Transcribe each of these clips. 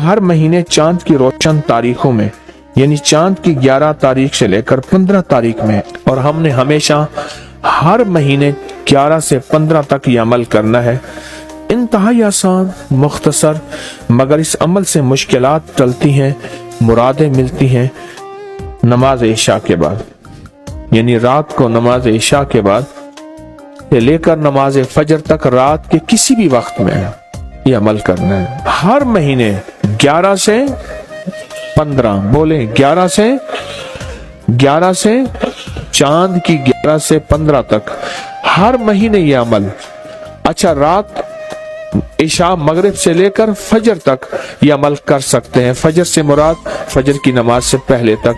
हर महीने चांद की रोशन तारीखों में, यानी चांद की 11 तारीख से लेकर 15 तारीख में, और हमने हमेशा हर महीने 11 से 15 तक ये अमल करना है। इंतहाई आसान, मुख्तसर, मगर इस अमल से मुश्किलात टलती हैं, मुरादें मिलती हैं। नमाज इशा के बाद, यानी रात को नमाज इशा के बाद से लेकर नमाज फजर तक रात के किसी भी वक्त में ये अमल करना है। हर महीने 11 से 15, बोले 11 से चांद की 11 से 15 तक हर महीने ये अमल। अच्छा, रात इशा मगरिब से लेकर फजर तक ये अमल कर सकते हैं। फजर से मुराद फजर की नमाज से पहले तक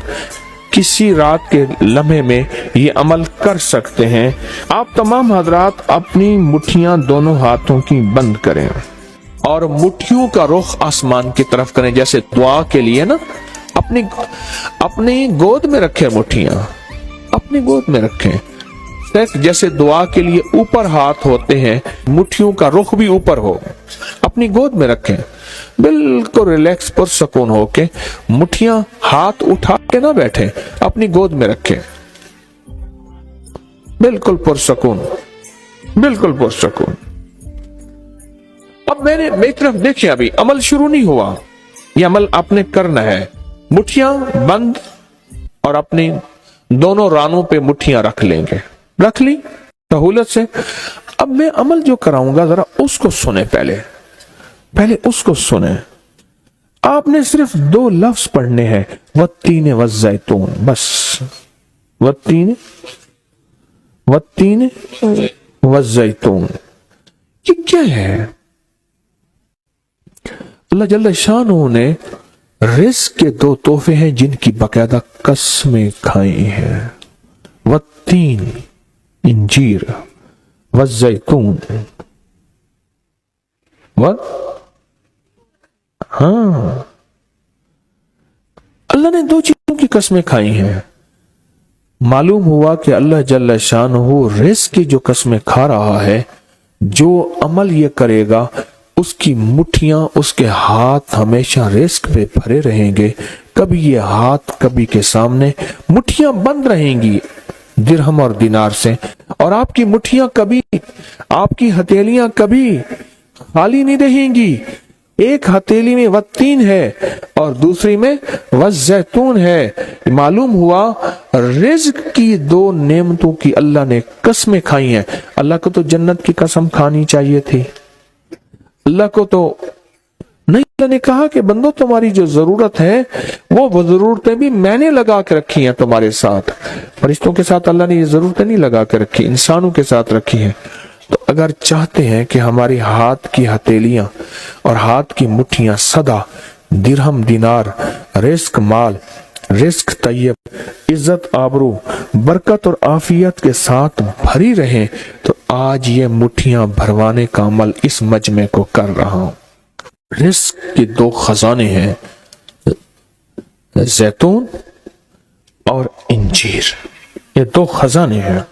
किसी रात के लम्हे में ये अमल कर सकते हैं। आप तमाम हजरात अपनी मुट्ठियां दोनों हाथों की बंद करें और मुट्ठियों का रुख आसमान की तरफ करें, जैसे दुआ के लिए ना अपनी गोद में रखें, मुट्ठियां अपनी गोद में रखें। जैसे दुआ के लिए ऊपर हाथ होते हैं, मुट्ठियों का रुख भी ऊपर हो, अपनी गोद में रखें। बिल्कुल रिलैक्स पुरसकून होके, मुट्ठियां हाथ उठा के ना बैठे, अपनी गोद में रखें, बिल्कुल पुरसकून, बिल्कुल पुरसकून। अब मेरी तरफ देखिए, अभी अमल शुरू नहीं हुआ, ये अमल आपने करना है। मुट्ठियां बंद और अपनी दोनों रानों पे मुट्ठियां रख लेंगे, रख ली सहूलत से। अब मैं अमल जो कराऊंगा जरा उसको सुने, पहले उसको सुने। आपने सिर्फ 2 लफ्ज पढ़ने हैं, वत्तीन वज़ैतून, बस वत्तीन वज़ैतून। ये क्या है? अल्लाह जल्ल शानहू ने रिज़्क के 2 तोहफे हैं जिनकी बाकायदा कसमें खाई हैं। वत्तीन इंजीर, वज़ैतून, हाँ, अल्लाह ने 2 चीजों की कसमें खाई हैं। मालूम हुआ कि अल्लाह जल्ल शानहू रिज़्क की जो कसमें खा रहा है, जो अमल ये करेगा उसकी मुट्ठियां, उसके हाथ हमेशा रिज़्क पे भरे रहेंगे। कभी ये हाथ कभी के सामने, मुट्ठियां बंद रहेंगी दिरहम और दिनार से, और आपकी मुट्ठियां कभी, आपकी हथेलियां कभी खाली नहीं रहेंगी। एक हथेली में वत्तीन है और दूसरी में वज़ैतून है। मालूम हुआ रिज़्क की 2 नेमतों की अल्लाह ने कसमें खाई हैं। अल्लाह को तो जन्नत की कसम खानी चाहिए थी, अल्लाह को तो नहीं। अल्लाह ने कहा कि बंदो, तुम्हारी जो जरूरत है वो जरूरतें भी मैंने लगा के रखी हैं तुम्हारे साथ। फरिश्तों के साथ अल्लाह ने ये जरूरतें नहीं लगा के रखी, इंसानों के साथ रखी हैं। तो अगर चाहते हैं कि हमारी हाथ की हथेलियां और हाथ की मुट्ठियां सदा दिरहम, दिनार, रिज़्क माल, रिज़्क तैयब, इज्जत, आबरू, बरकत और आफियत के साथ भरी रहें, तो आज ये मुट्ठियां भरवाने का अमल इस मजमे को कर रहा हूं। रिज़्क के 2 खजाने हैं, जैतून और इंजीर, ये 2 खजाने हैं।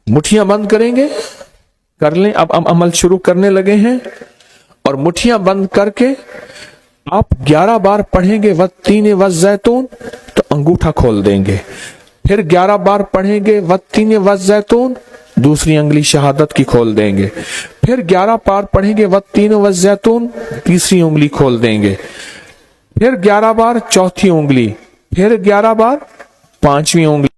मुट्ठियां बंद करेंगे, कर लें। अब अमल शुरू करने लगे हैं, और मुट्ठियां बंद करके आप 11 बार पढ़ेंगे वत्तीन वज़ैतून, तो अंगूठा खोल देंगे। फिर 11 बार पढ़ेंगे वत्तीन वज़ैतून, दूसरी अंगुली शहादत की खोल देंगे। फिर 11 बार पढ़ेंगे वत्तीन वज़ैतून, तीसरी उंगली खोल देंगे। फिर 11 बार चौथी उंगली, फिर 11 बार पांचवी उंगली,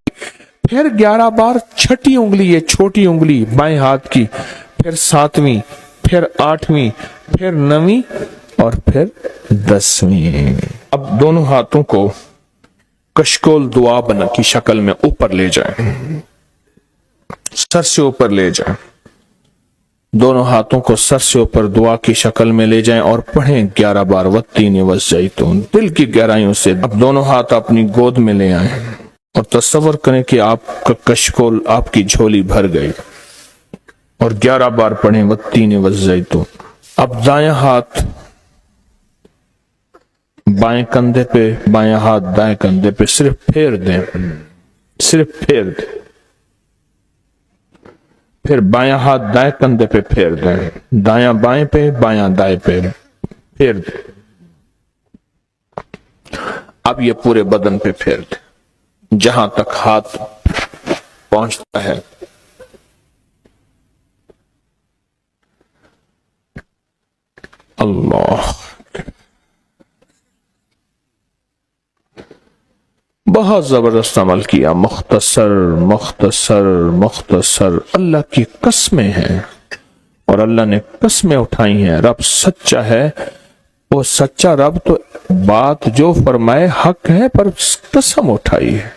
फिर 11 बार छठी उंगली, ये छोटी उंगली बाएं हाथ की, फिर 7वीं, फिर 8वीं, फिर 9वीं और फिर 10वीं। अब दोनों हाथों को कशकोल दुआ बना की शक्ल में ऊपर ले जाएं, सर से ऊपर ले जाएं। दोनों हाथों को सर से ऊपर दुआ की शक्ल में ले जाएं और पढ़ें 11 बार वत्तीन वज़ैतून, दिल की गहराइयों से। अब दोनों हाथ अपनी गोद में ले आए और तसव्वुर करें कि आपका कशकोल, आपकी झोली भर गई, और 11 बार पढ़ें वत्तीन वज़ैतून। अब दायां हाथ बाएं कंधे पे, बायां हाथ दाएं कंधे पे, सिर्फ फेर दें, सिर्फ फेर दें। پھر بایاں ہاتھ دائیں کندھے پہ پھیر دیں، دایاں بائیں پہ، بایاں دائیں پہ پھیر دیں۔ اب یہ پورے بدن پہ پھیر دیں جہاں تک ہاتھ پہنچتا ہے۔ اللہ، بہت زبردست عمل کیا، مختصر مختصر مختصر۔ اللہ کی قسمیں ہیں اور اللہ نے قسمیں اٹھائی ہیں۔ رب سچا ہے، وہ سچا رب تو بات جو فرمائے حق ہے، پر قسم اٹھائی ہے۔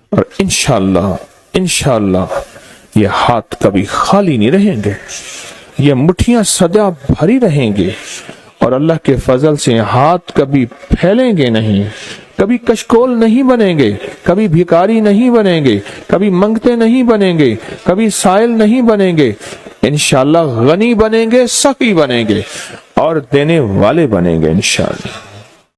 اور انشاءاللہ یہ ہاتھ کبھی خالی نہیں رہیں گے، یہ مٹھیاں سدا بھری رہیں گے، اور اللہ کے فضل سے ہاتھ کبھی پھیلیں گے نہیں، کبھی کشکول نہیں بنیں گے، کبھی بھکاری نہیں بنیں گے، کبھی منگتے نہیں بنیں گے، کبھی سائل نہیں بنیں گے، انشاءاللہ غنی بنیں گے، سخی بنیں گے اور دینے والے بنیں گے انشاءاللہ۔